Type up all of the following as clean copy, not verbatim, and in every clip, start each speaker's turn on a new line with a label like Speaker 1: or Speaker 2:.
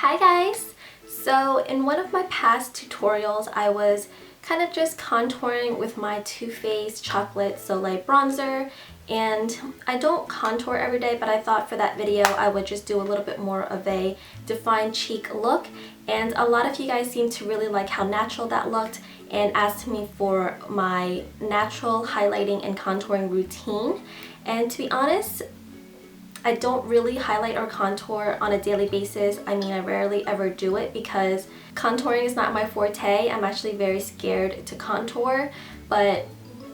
Speaker 1: Hi guys! So in one of my past tutorials I was kind of just contouring with my Too Faced Chocolate Soleil bronzer, and I don't contour every day, but I thought for that video I would just do a little bit more of a defined cheek look, and a lot of you guys seem to really like how natural that looked and asked me for my natural highlighting and contouring routine. And to be honest, I don't really highlight or contour on a daily basis. I mean, I rarely ever do it because contouring is not my forte. I'm actually very scared to contour, but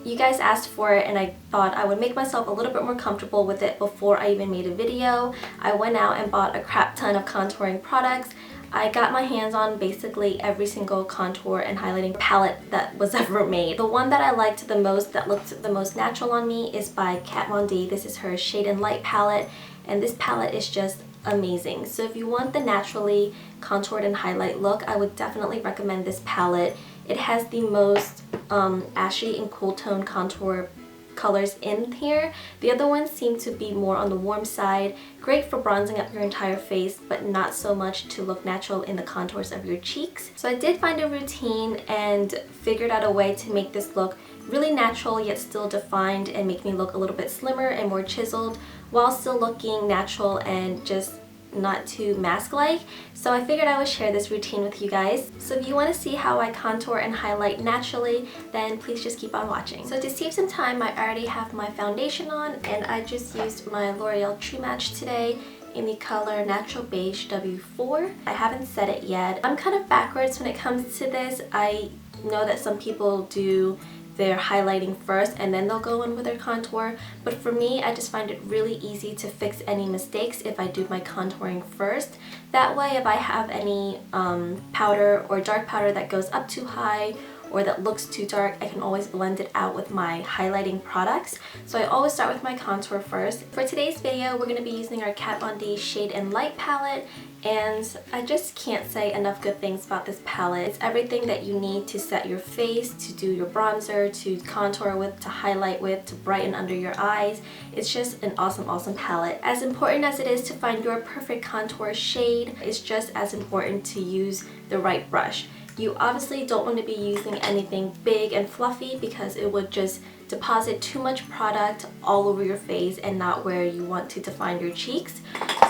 Speaker 1: you guys asked for it and I thought I would make myself a little bit more comfortable with it before I even made a video. I went out and bought a crap ton of contouring products. I got my hands on basically every single contour and highlighting palette that was ever made. The one that I liked the most, that looked the most natural on me, is by Kat Von D. This is her Shade and Light palette, and this palette is just amazing. So if you want the naturally contoured and highlight look, I would definitely recommend this palette. It has the most ashy and cool tone contour colors in here. The other ones seem to be more on the warm side, great for bronzing up your entire face, but not so much to look natural in the contours of your cheeks. So I did find a routine and figured out a way to make this look really natural yet still defined and make me look a little bit slimmer and more chiseled while still looking natural and just not too mask-like. So I figured I would share this routine with you guys. So if you want to see how I contour and highlight naturally, then please just keep on watching. So to save some time, I already have my foundation on, and I just used my L'Oreal True Match today in the color Natural Beige W4. I haven't set it yet. I'm kind of backwards when it comes to this. I know that some people do their highlighting first and then they'll go in with their contour, but for me, I just find it really easy to fix any mistakes if I do my contouring first. That way, if I have any powder or dark powder that goes up too high or that looks too dark, I can always blend it out with my highlighting products. So I always start with my contour first. For today's video, we're going to be using our Kat Von D Shade and Light palette, and I just can't say enough good things about this palette. It's everything that you need to set your face, to do your bronzer, to contour with, to highlight with, to brighten under your eyes. It's just an awesome palette. As important as it is to find your perfect contour shade, it's just as important to use the right brush. You obviously don't want to be using anything big and fluffy because it would just deposit too much product all over your face and not where you want to define your cheeks.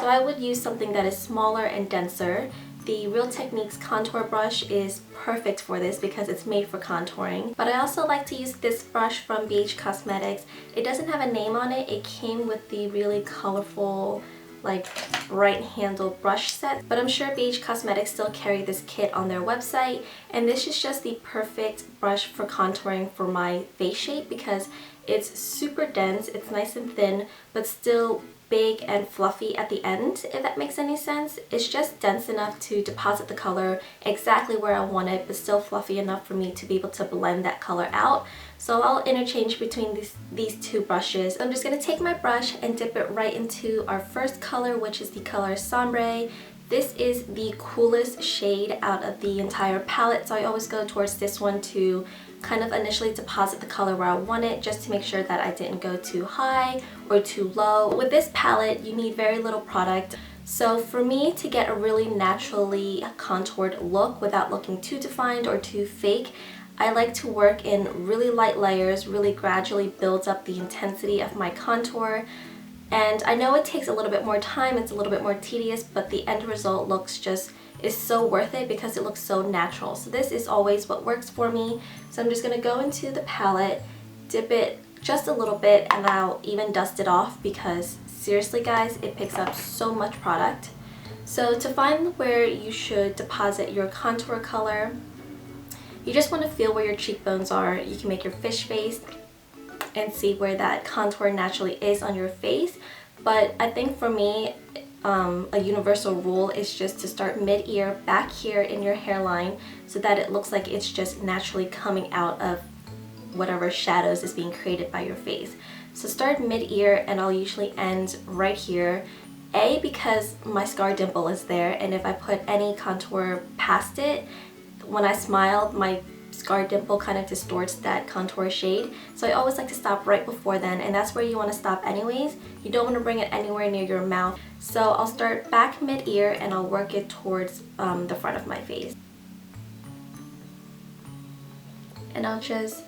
Speaker 1: So I would use something that is smaller and denser. The Real Techniques contour brush is perfect for this because it's made for contouring. But I also like to use this brush from BH Cosmetics. It doesn't have a name on it. It came with the really colorful, like bright handle brush set, but I'm sure BH Cosmetics still carry this kit on their website, and this is just the perfect brush for contouring for my face shape because it's super dense, it's nice and thin, but still big and fluffy at the end, if that makes any sense. It's just dense enough to deposit the color exactly where I want it, but still fluffy enough for me to be able to blend that color out. So I'll interchange between these two brushes. I'm just going to take my brush and dip it right into our first color, which is the color Sombre. This is the coolest shade out of the entire palette, so I always go towards this one to kind of initially deposit the color where I want it, just to make sure that I didn't go too high or too low. With this palette, you need very little product. So for me to get a really naturally contoured look without looking too defined or too fake, I like to work in really light layers, really gradually builds up the intensity of my contour. And I know it takes a little bit more time, it's a little bit more tedious, but the end result is so worth it because it looks so natural. So this is always what works for me. So I'm just going to go into the palette, dip it just a little bit, and I'll even dust it off because seriously guys, it picks up so much product. So to find where you should deposit your contour color, you just want to feel where your cheekbones are. You can make your fish face and see where that contour naturally is on your face. But I think for me, a universal rule is just to start mid-ear back here in your hairline so that it looks like it's just naturally coming out of whatever shadows is being created by your face. So start mid-ear, and I'll usually end right here. A, because my scar dimple is there, and if I put any contour past it, when I smile, my scar dimple kind of distorts that contour shade. So I always like to stop right before then, and that's where you want to stop anyways. You don't want to bring it anywhere near your mouth. So I'll start back mid-ear and I'll work it towards the front of my face. And I'll just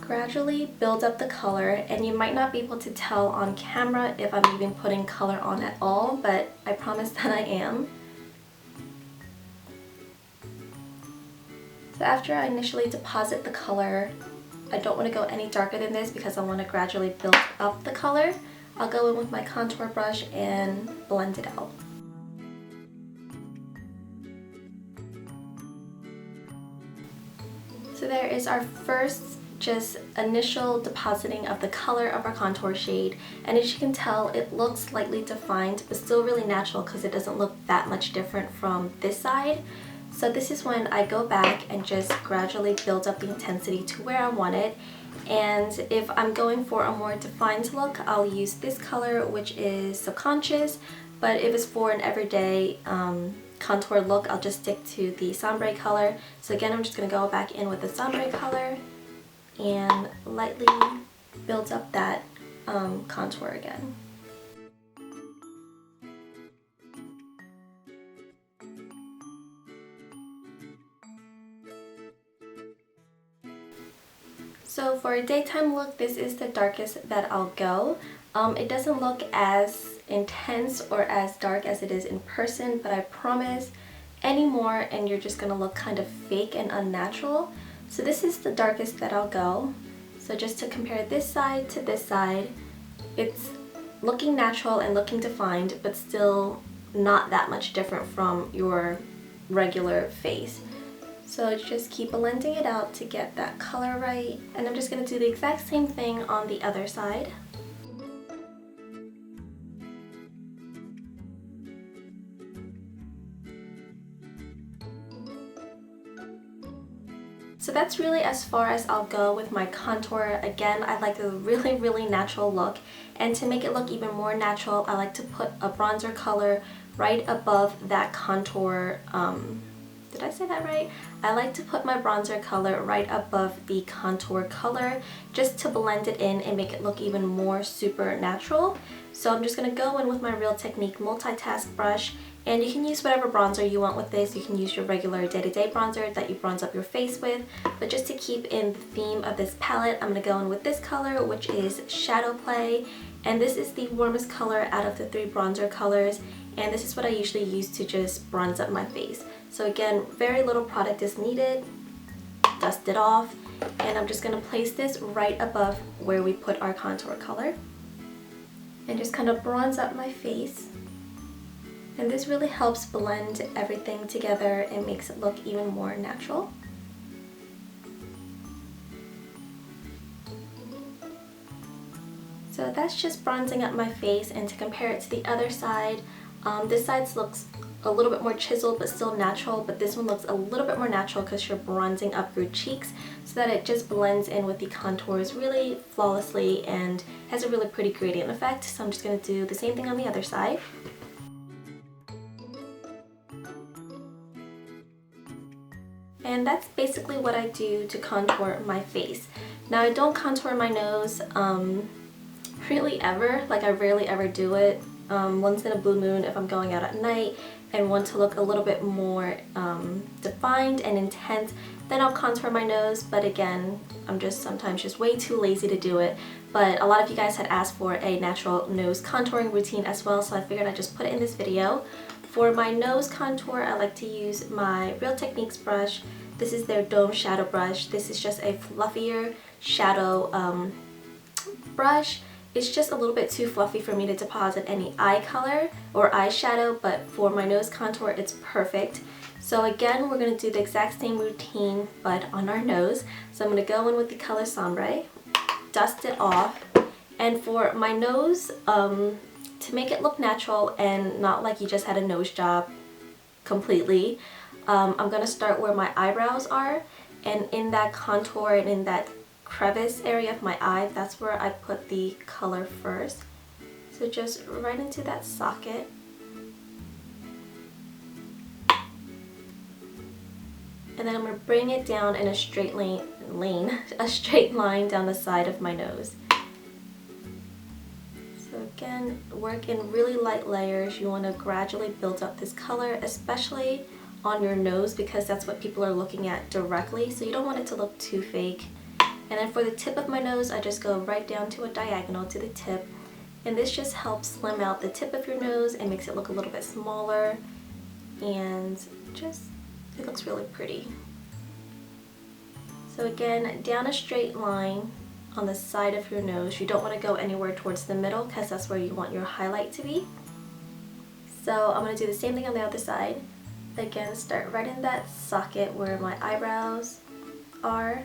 Speaker 1: gradually build up the color, and you might not be able to tell on camera if I'm even putting color on at all, but I promise that I am. So after I initially deposit the color, I don't want to go any darker than this because I want to gradually build up the color. I'll go in with my contour brush and blend it out. So there is our first just initial depositing of the color of our contour shade, and as you can tell, it looks slightly defined but still really natural because it doesn't look that much different from this side. So this is when I go back and just gradually build up the intensity to where I want it. And if I'm going for a more defined look, I'll use this color, which is Subconscious, but if it's for an everyday contour look, I'll just stick to the Sombre color. So again, I'm just going to go back in with the Sombre color and lightly build up that contour again. So for a daytime look, this is the darkest that I'll go. It doesn't look as intense or as dark as it is in person, but I promise any more and you're just gonna look kind of fake and unnatural. So this is the darkest that I'll go. So just to compare this side to this side, it's looking natural and looking defined, but still not that much different from your regular face. So just keep blending it out to get that color right. And I'm just going to do the exact same thing on the other side. So that's really as far as I'll go with my contour. Again, I like a really natural look, and to make it look even more natural, I like to put a bronzer color right above that contour. Did I say that right? I like to put my bronzer color right above the contour color just to blend it in and make it look even more super natural. So I'm just going to go in with my Real Technique multitask brush, and you can use whatever bronzer you want with this. You can use your regular day-to-day bronzer that you bronze up your face with, but just to keep in the theme of this palette, I'm going to go in with this color, which is Shadow Play, and this is the warmest color out of the 3 bronzer colors, and this is what I usually use to just bronze up my face. So again, very little product is needed. Dust it off, and I'm just going to place this right above where we put our contour color and just kind of bronze up my face. And this really helps blend everything together and makes it look even more natural. So that's just bronzing up my face, and to compare it to the other side, this side looks a little bit more chiseled but still natural, but this one looks a little bit more natural because you're bronzing up your cheeks so that it just blends in with the contours really flawlessly and has a really pretty gradient effect. So I'm just going to do the same thing on the other side. And that's basically what I do to contour my face. Now I don't contour my nose really ever, like I rarely ever do it. Once in a blue moon if I'm going out at night and want to look a little bit more defined and intense, then I'll contour my nose, but again, I'm just sometimes just way too lazy to do it. But a lot of you guys had asked for a natural nose contouring routine as well, so I figured I'd just put it in this video. For my nose contour, I like to use my Real Techniques brush. This is their Dome Shadow Brush. This is just a fluffier shadow brush. It's just a little bit too fluffy for me to deposit any eye color or eyeshadow, but for my nose contour it's perfect. So again, we're going to do the exact same routine but on our nose. So I'm going to go in with the color Sombre, dust it off, and for my nose, to make it look natural and not like you just had a nose job completely, I'm going to start where my eyebrows are, and in that contour and in that crevice area of my eye, that's where I put the color first. So just right into that socket. And then I'm going to bring it down in a straight a straight line down the side of my nose. So again, work in really light layers. You want to gradually build up this color, especially on your nose, because that's what people are looking at directly. So you don't want it to look too fake. And then for the tip of my nose, I just go right down to a diagonal to the tip. And this just helps slim out the tip of your nose and makes it look a little bit smaller. And just, it looks really pretty. So again, down a straight line on the side of your nose. You don't want to go anywhere towards the middle because that's where you want your highlight to be. So I'm going to do the same thing on the other side. Again, start right in that socket where my eyebrows are,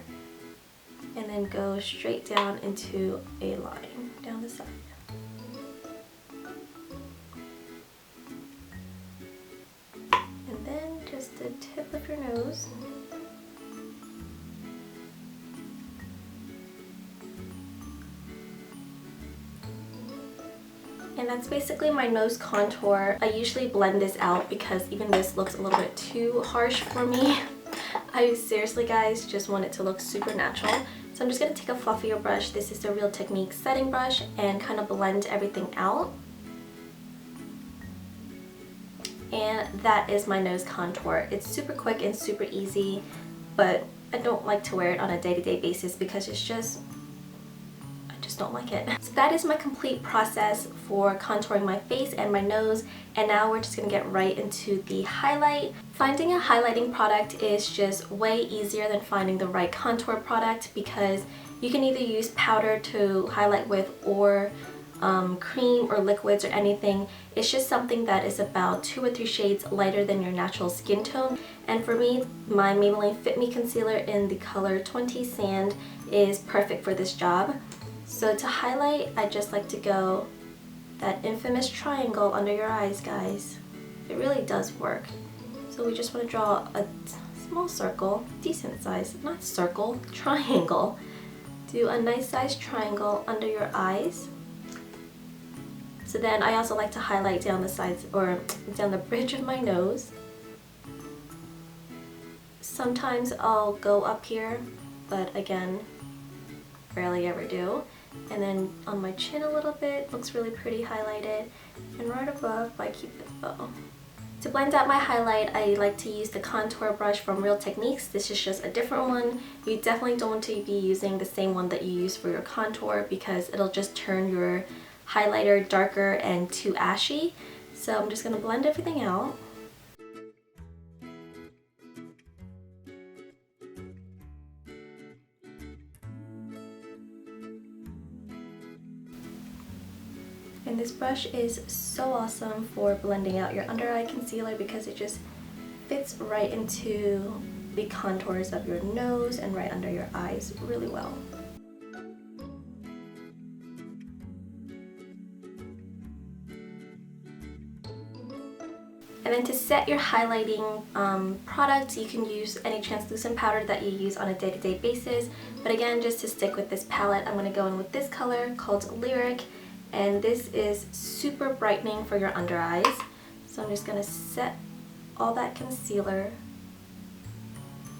Speaker 1: and then go straight down into a line down the side. And then just the tip of your nose. And that's basically my nose contour. I usually blend this out because even this looks a little bit too harsh for me. I seriously, guys, just want it to look super natural. So I'm just going to take a fluffier brush. This is the Real Technique setting brush, and kind of blend everything out. And that is my nose contour. It's super quick and super easy, but I don't like to wear it on a day-to-day basis because it's just, don't like it. So that is my complete process for contouring my face and my nose, and now we're just gonna get right into the highlight. Finding a highlighting product is just way easier than finding the right contour product, because you can either use powder to highlight with or cream or liquids or anything. It's just something that is about 2 or 3 shades lighter than your natural skin tone. And for me, my Maybelline Fit Me concealer in the color 20 Sand is perfect for this job. So to highlight, I just like to go that infamous triangle under your eyes, guys. It really does work. So we just want to draw a small circle, decent size, not circle, triangle. Do a nice sized triangle under your eyes. So then I also like to highlight down the sides, or down the bridge of my nose. Sometimes I'll go up here, but again, rarely ever do. And then on my chin a little bit, looks really pretty highlighted. And right above by Cupid's bow. To blend out my highlight, I like to use the contour brush from Real Techniques. This is just a different one. You definitely don't want to be using the same one that you use for your contour, because it'll just turn your highlighter darker and too ashy. So I'm just going to blend everything out. And this brush is so awesome for blending out your under eye concealer because it just fits right into the contours of your nose and right under your eyes really well. And then to set your highlighting product, you can use any translucent powder that you use on a day-to-day basis. But again, just to stick with this palette, I'm going to go in with this color called Lyric. And this is super brightening for your under eyes. So I'm just going to set all that concealer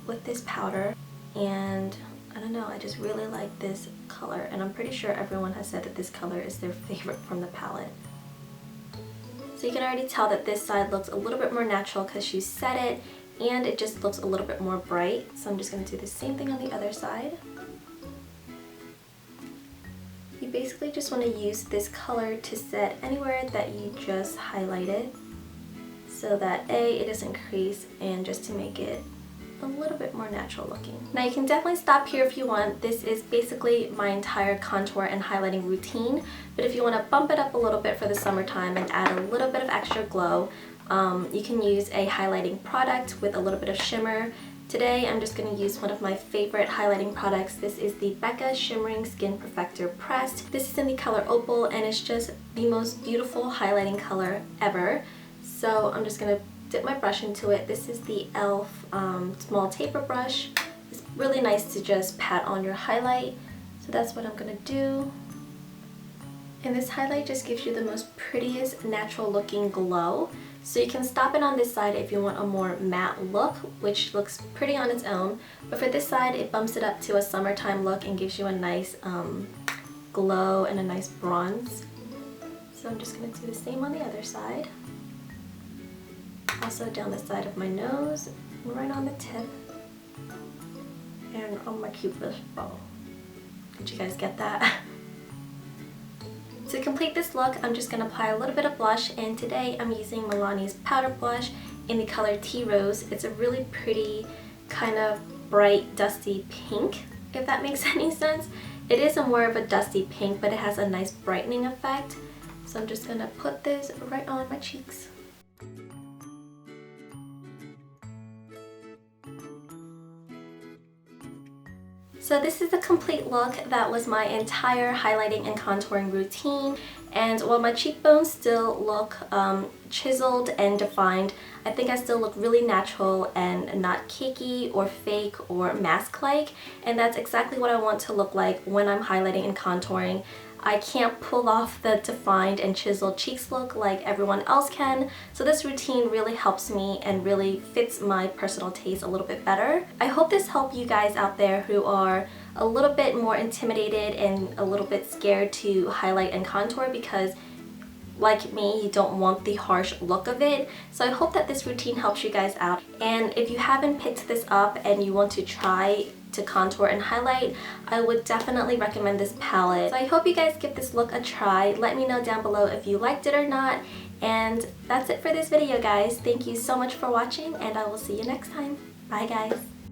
Speaker 1: with this powder. And I don't know, I just really like this color. And I'm pretty sure everyone has said that this color is their favorite from the palette. So you can already tell that this side looks a little bit more natural because she set it, and it just looks a little bit more bright. So I'm just going to do the same thing on the other side. You basically just want to use this color to set anywhere that you just highlighted, so that A, it doesn't crease, and just to make it a little bit more natural looking. Now you can definitely stop here if you want. This is basically my entire contour and highlighting routine, but if you want to bump it up a little bit for the summertime and add a little bit of extra glow, you can use a highlighting product with a little bit of shimmer. Today I'm just going to use one of my favorite highlighting products. This is the Becca Shimmering Skin Perfector Pressed. This is in the color Opal, and it's just the most beautiful highlighting color ever. So I'm just going to dip my brush into it. This is the e.l.f. Small taper brush. It's really nice to just pat on your highlight. So that's what I'm going to do. And this highlight just gives you the most prettiest natural looking glow. So you can stop it on this side if you want a more matte look, which looks pretty on its own. But for this side, it bumps it up to a summertime look and gives you a nice glow and a nice bronze. So I'm just going to do the same on the other side. Also down the side of my nose, right on the tip, and on my cupid's bow. Did you guys get that? To complete this look, I'm just going to apply a little bit of blush, and today I'm using Milani's powder blush in the color Tea Rose. It's a really pretty, kind of bright, dusty pink, if that makes any sense. It is a more of a dusty pink, but it has a nice brightening effect. So I'm just going to put this right on my cheeks. So this is the complete look. That was my entire highlighting and contouring routine. And while my cheekbones still look chiseled and defined, I think I still look really natural and not cakey or fake or mask-like. And that's exactly what I want to look like when I'm highlighting and contouring. I can't pull off the defined and chiseled cheeks look like everyone else can, so this routine really helps me and really fits my personal taste a little bit better. I hope this helped you guys out there who are a little bit more intimidated and a little bit scared to highlight and contour because, like me, you don't want the harsh look of it. So I hope that this routine helps you guys out. And if you haven't picked this up and you want to try to contour and highlight, I would definitely recommend this palette. So I hope you guys give this look a try. Let me know down below if you liked it or not. And that's it for this video, guys. Thank you so much for watching, and I will see you next time. Bye, guys.